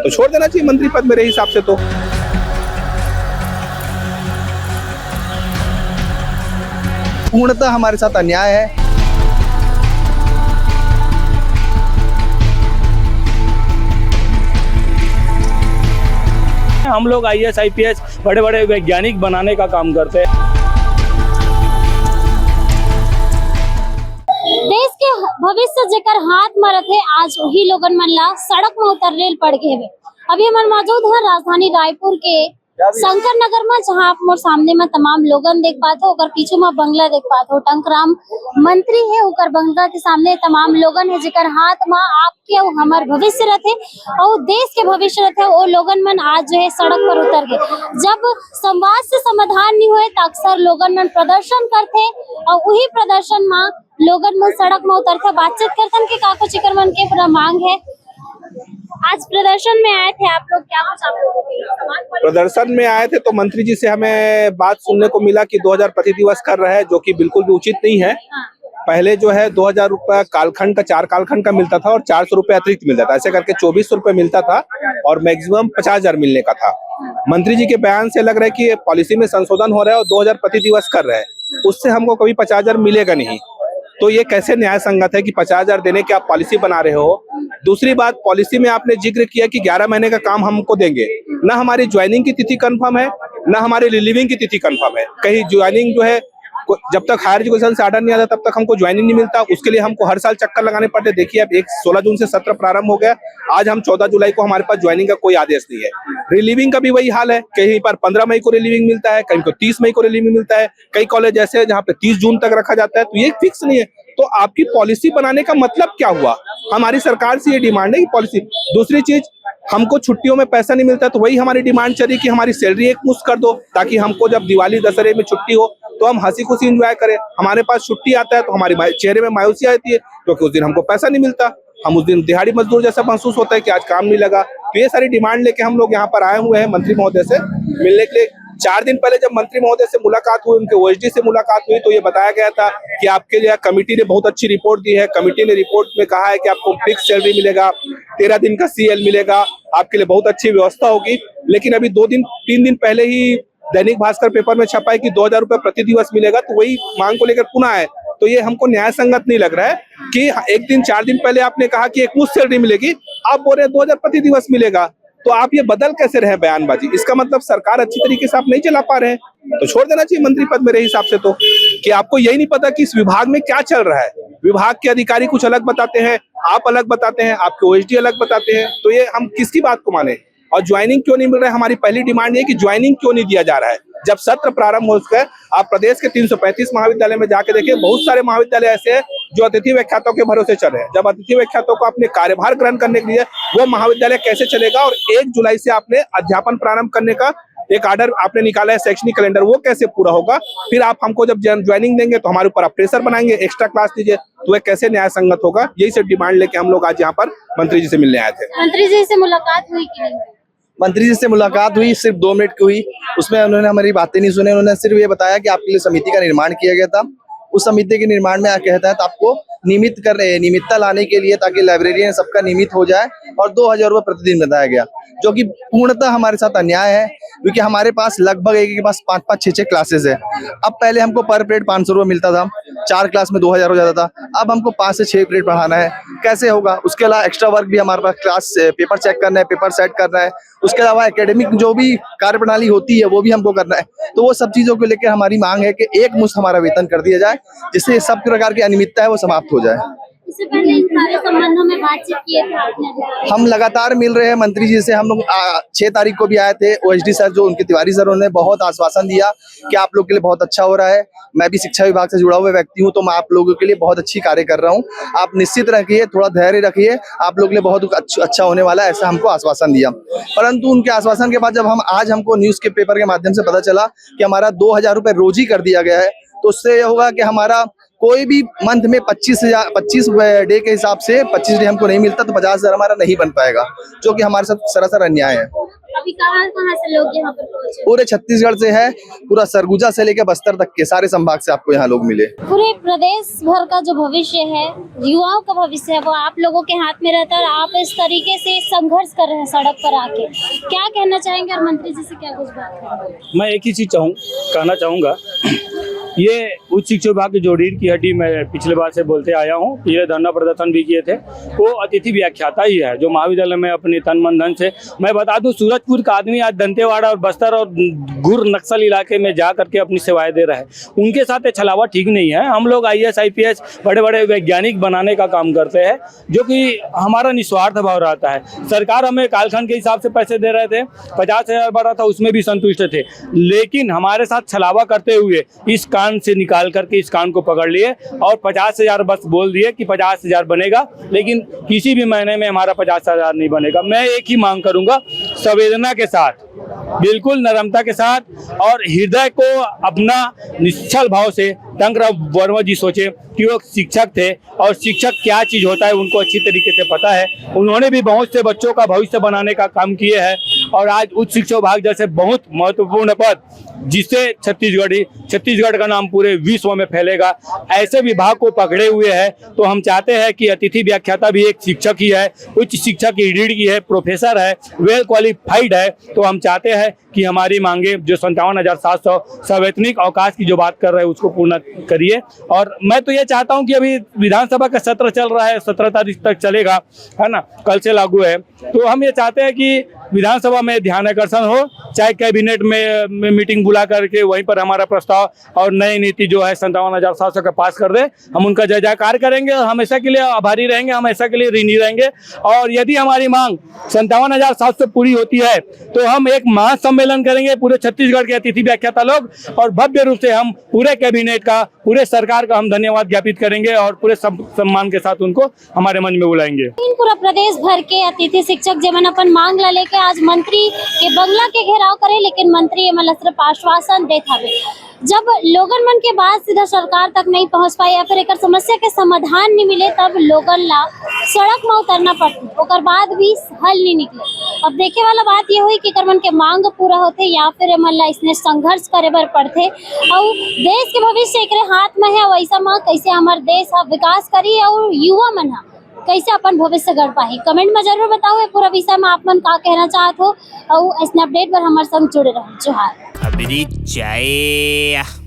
तो छोड़ देना चाहिए मंत्री पद मेरे हिसाब से। तो पूर्णतः हमारे साथ अन्याय है। हम लोग IAS IPS बड़े बड़े वैज्ञानिक बनाने का काम करते हैं। देश के भविष्य जेकर हाथ में रखे आज वही लोगन मन ला सड़क में उतरने पड़ गए हुए। अभी हम मौजूद हैं राजधानी रायपुर के शंकर नगर में, जहाँ आप मोर सामने में तमाम लोगन देख पाते हो, और पीछे में बंगला देख पाते हो। टंकराम मंत्री है, उकर बंगला के सामने तमाम लोगन है जेकर हाथ में आपके और हमार भविष्य रहते और देश के भविष्य रहते। वो लोगन मन आज जो है सड़क पर उतर गए। जब संवाद से समाधान नहीं हुए तो अक्सर लोगन मन प्रदर्शन करते और वही प्रदर्शन में लोगन मन सड़क में उतरते, बातचीत करते कि काको चिकर मन के पूरा मांग है। आज प्रदर्शन में आए थे आप लोग, क्या कुछ आप लोगों के प्रदर्शन में आए थे तो मंत्री जी से हमें बात सुनने को मिला कि 2000 प्रति दिवस कर रहे हैं, जो कि बिल्कुल भी उचित नहीं है। पहले जो है 2000 रुपए कालखंड का 4 कालखंड का मिलता था और 400 रुपए अतिरिक्त मिलता था, ऐसे करके 2400 रुपए मिलता था और मैक्सिमम 50,000 मिलने का था। मंत्री जी के बयान से लग रहा है कि पॉलिसी में संशोधन हो रहा है और 2000 प्रति दिवस कर रहे हैं, उससे हमको कभी 50,000 मिलेगा नहीं। तो ये कैसे न्याय संगत है कि 50,000 देने की आप पॉलिसी बना रहे हो। दूसरी बात, पॉलिसी में आपने जिक्र किया कि 11 महीने का काम हमको देंगे, ना हमारी ज्वाइनिंग की तिथि कंफर्म है, ना हमारी रिलीविंग की तिथि कंफर्म है। कहीं ज्वाइनिंग जो है, जब तक हायर एजुकेशन से ऑर्डर नहीं आता तब तक हमको ज्वाइनिंग नहीं मिलता, उसके लिए हमको हर साल चक्कर लगाने पड़ते। देखिए अब 16 जून से सत्र प्रारंभ हो गया, आज हम 14 जुलाई को, हमारे पास ज्वाइनिंग का कोई आदेश नहीं है। रिलीविंग का भी वही हाल है, कहीं पर 15 मई को रिलीविंग मिलता है, कहीं को 30 मई को रिलीविंग मिलता है, कई कॉलेज ऐसे है जहाँ पे 30 जून तक रखा जाता है। तो ये फिक्स नहीं है। तो आपकी पॉलिसी बनाने का मतलब क्या हुआ? हमारी सरकार से ये डिमांड है कि पॉलिसी। दूसरी चीज, हमको छुट्टियों में पैसा नहीं मिलता, तो वही हमारी डिमांड चली कि हमारी सैलरी एक मुश्त कर दो, ताकि हमको जब दिवाली दशहरे में छुट्टी हो तो हम हंसी खुशी एंजॉय करें। हमारे पास छुट्टी आता है तो हमारे चेहरे में मायूसी आती है, क्योंकि उस दिन हमको पैसा नहीं मिलता। हम उस दिन दिहाड़ी मजदूर जैसा महसूस होता है कि आज काम नहीं लगा। तो ये सारी डिमांड लेके हम लोग यहाँ पर आए हुए हैं मंत्री महोदय से मिलने के लिए। 4 दिन पहले जब मंत्री महोदय से मुलाकात हुई, उनके OSD से मुलाकात हुई, तो ये बताया गया था कि आपके लिए कमेटी ने बहुत अच्छी रिपोर्ट दी है। कमेटी ने रिपोर्ट में कहा है कि आपको फिक्स सैलरी मिलेगा, 13 दिन का CL मिलेगा, आपके लिए बहुत अच्छी व्यवस्था होगी। लेकिन अभी 3 दिन पहले ही दैनिक भास्कर पेपर में छपा है कि 2000 रुपए प्रति दिवस मिलेगा। तो वही मांग को लेकर पुनः आए, तो ये हमको न्याय संगत नहीं लग रहा है कि 4 दिन पहले आपने कहा कि एक मुश्त सैलरी मिलेगी, आप बोल रहे हैं 2000 प्रति दिवस मिलेगा। तो आप ये बदल कैसे रहे बयानबाजी? इसका मतलब सरकार अच्छी तरीके से आप नहीं चला पा रहे हैं। तो छोड़ देना चाहिए मंत्री पद मेरे हिसाब से। तो कि आपको यही नहीं पता कि इस विभाग में क्या चल रहा है। विभाग के अधिकारी कुछ अलग बताते हैं, आप अलग बताते हैं, आपके OSD अलग बताते हैं। तो ये हम किसकी बात को माने? और ज्वाइनिंग क्यों नहीं मिल रहा है? हमारी पहली डिमांड ये कि ज्वाइनिंग क्यों नहीं दिया जा रहा है। जब सत्र प्रारंभ हो चुका है, आप प्रदेश के 335 महाविद्यालय में जाके देखिए, बहुत सारे महाविद्यालय ऐसे हैं जो अतिथि व्याख्यातों के भरोसे चल रहे हैं। जब अतिथि व्याख्यातों को अपने कार्यभार ग्रहण करने के लिए वो महाविद्यालय कैसे चलेगा, और 1 जुलाई से आपने अध्यापन प्रारंभ करने का एक ऑर्डर आपने निकाला है, शैक्षणिक कैलेंडर, वो कैसे पूरा होगा? फिर आप हमको जब ज्वाइनिंग देंगे तो हमारे ऊपर आप प्रेशर बनाएंगे, एक्स्ट्रा क्लास दीजिए, तो वह कैसे न्याय संगत होगा? यही सब डिमांड लेके हम लोग आज यहाँ पर मंत्री जी से मिलने आए थे। मंत्री जी से मुलाकात हुई कि नहीं? मंत्री जी से मुलाकात हुई, सिर्फ 2 मिनट की हुई। उसमें उन्होंने हमारी बातें नहीं सुनी। उन्होंने सिर्फ ये बताया कि आपके लिए समिति का निर्माण किया गया था। उस समिति के निर्माण में कहता है तो आपको नियमितता लाने के लिए, ताकि लाइब्रेरियन सबका नियमित हो जाए, और 2000 रुपये प्रतिदिन बताया गया, जो कि पूर्णतः हमारे साथ अन्याय है। क्योंकि हमारे पास लगभग एक के पास 5-5, 6-6 क्लासेस है। अब पहले हमको पर पीरियड 500 रुपये मिलता था, 4 क्लास में 2000 हो जाता था। अब हमको 5 से 6 पीरियड पढ़ाना है, कैसे होगा? उसके अलावा एक्स्ट्रा वर्क भी हमारे पास, क्लास पेपर चेक करना है, पेपर सेट करना है, उसके अलावा एकेडमिक जो भी कार्यप्रणाली होती है वो भी हमको करना है। तो वो सब चीजों को लेकर हमारी मांग है कि एक मुश्त हमारा वेतन कर दिया जाए, जिससे सब प्रकार की अनियमितता है वो समाप्त हो जाए। इससे पहले इन सारे संबंधों में बातचीत किए थे आपने? हम लगातार मिल रहे हैं मंत्री जी से। हम लोग 6 तारीख को भी आए थे। OSD सर जो उनके तिवारी सर, उन्होंने बहुत आश्वासन दिया कि आप लोग के लिए बहुत अच्छा हो रहा है। मैं भी शिक्षा विभाग से जुड़ा हुआ व्यक्ति हूं, तो मैं आप लोगों के लिए बहुत अच्छी कार्य कर रहा हूं। आप निश्चित रखिए, थोड़ा धैर्य रखिए, आप लोग के लिए बहुत अच्छा होने वाला है, ऐसा हमको आश्वासन दिया। परंतु उनके आश्वासन के बाद जब हमको न्यूज के पेपर के माध्यम से पता चला कि हमारा 2000 रुपये रोज ही कर दिया गया है, तो उससे यह होगा कि हमारा कोई भी मंथ में 25 डे के हिसाब से 25 डे हमको नहीं मिलता, तो 50,000 हमारा नहीं बन पाएगा, जो कि हमारे साथ सरासर अन्याय है। अभी कहाँ कहाँ से लोग यहाँ पर पहुंचे? पूरे छत्तीसगढ़ से है, पूरा सरगुजा से लेकर बस्तर तक के सारे संभाग से आपको यहाँ लोग मिले। पूरे प्रदेश भर का जो भविष्य है, युवाओं का भविष्य है, वो आप लोगों के हाथ में रहता है और आप इस तरीके से संघर्ष कर रहे हैं सड़क पर आके। क्या कहना चाहेंगे और मंत्री जी से क्या कुछ बात करेंगे? मैं एक ही चीज कहना चाहूँगा, ये उच्च शिक्षा विभाग की जो रीढ़ की हड्डी मैं पिछले बार से बोलते आया हूँ, ये धरना प्रदर्शन भी किए थे, वो अतिथि व्याख्याता ही है जो महाविद्यालय में अपने तन मन धन से, मैं बता दूं सूरजपुर का आदमी आज दंतेवाड़ा और बस्तर और गुर नक्सल इलाके में जा करके अपनी सेवाएं दे रहा है। उनके साथ ये छलावा ठीक नहीं है। हम लोग IAS IPS बड़े बड़े वैज्ञानिक बनाने का काम करते हैं, जो कि हमारा निस्वार्थ भाव रहता है। सरकार हमें कालखंड के हिसाब से पैसे दे रहे थे, 50,000 बढ़ा था, उसमें भी संतुष्ट थे, लेकिन हमारे साथ छलावा करते हुए इस कान से निकाल करके इस कान को पकड़ लिए और 50,000 बस बोल दिए कि 50,000 बनेगा, लेकिन किसी भी महीने में हमारा 50,000 नहीं बनेगा। मैं एक ही मांग करूंगा, संवेदना के साथ, बिल्कुल नरमता के साथ और हृदय को अपना निश्चल भाव से टंकराव वर्मा जी सोचे कि वो शिक्षक थे और शिक्षक क्या चीज होता है उनको अच्छी तरीके से पता है। उन्होंने भी बहुत से बच्चों का भविष्य बनाने का काम किए हैं और आज उच्च शिक्षा विभाग जैसे बहुत महत्वपूर्ण पद, जिससे छत्तीसगढ़ का नाम पूरे विश्व में फैलेगा, ऐसे विभाग को पकड़े हुए है। तो हम चाहते हैं कि अतिथि व्याख्याता भी एक शिक्षक ही है, उच्च शिक्षा की रीढ़ की है, प्रोफेसर है, वेल क्वालिफाइड है। तो हम चाहते हैं कि हमारी मांगे जो 57,700 संवैतनिक अवकाश की जो बात कर रहे हैं उसको पूर्ण करिए। और मैं तो ये चाहता हूं कि अभी विधानसभा का सत्र चल रहा है, 17 तारीख तक चलेगा, है ना, कल से लागू है। तो हम ये चाहते हैं कि विधानसभा में ध्यान आकर्षण हो, चाहे कैबिनेट में मीटिंग बुला करके वहीं पर हमारा प्रस्ताव और नई नीति जो है 57,700 का पास कर दे। हम उनका जय जयकार करेंगे और हमेशा के लिए आभारी रहेंगे, हमेशा के लिए ऋणी रहेंगे। और यदि हमारी मांग 57,700 पूरी होती है तो हम एक महासम्मेलन करेंगे पूरे छत्तीसगढ़ के अतिथि व्याख्याता लोग, और भव्य रूप से हम पूरे कैबिनेट का, पूरे सरकार का हम धन्यवाद ज्ञापित करेंगे और पूरे सम्मान के साथ उनको हमारे मंच में बुलाएंगे। पूरा प्रदेश भर के अतिथि शिक्षक जेमन अपन मांग ला लेके आज मंत्री के बंगला के घेराव करे, लेकिन मंत्री एमन सिर्फ आश्वासन देत हवे। जब लोगन मन के बात सीधा सरकार तक नहीं पहुंच पाए या फिर एक समस्या के समाधान नहीं मिले, तब लोगन ला सड़क में उतरना पड़ती, ओकर बाद भी हल नहीं निकले। अब देखे वाला बात ये हुई कि मन के मांग पूरा होते या फिर एमन ला इसने संघर्ष करे बर पड़ते। और देश के भविष्य एकरे हाथ में है, वैसा में कैसे हमार देश विकास करी और युवा मन कैसे अपन भविष्य गढ़ पाही। कमेंट में जरूर बताओ पूरा विषय में आप मन का कहना चाहत हो और ऐसे अपडेट पर हमारे संग जुड़े रहो। जोहार। खबरी चाय।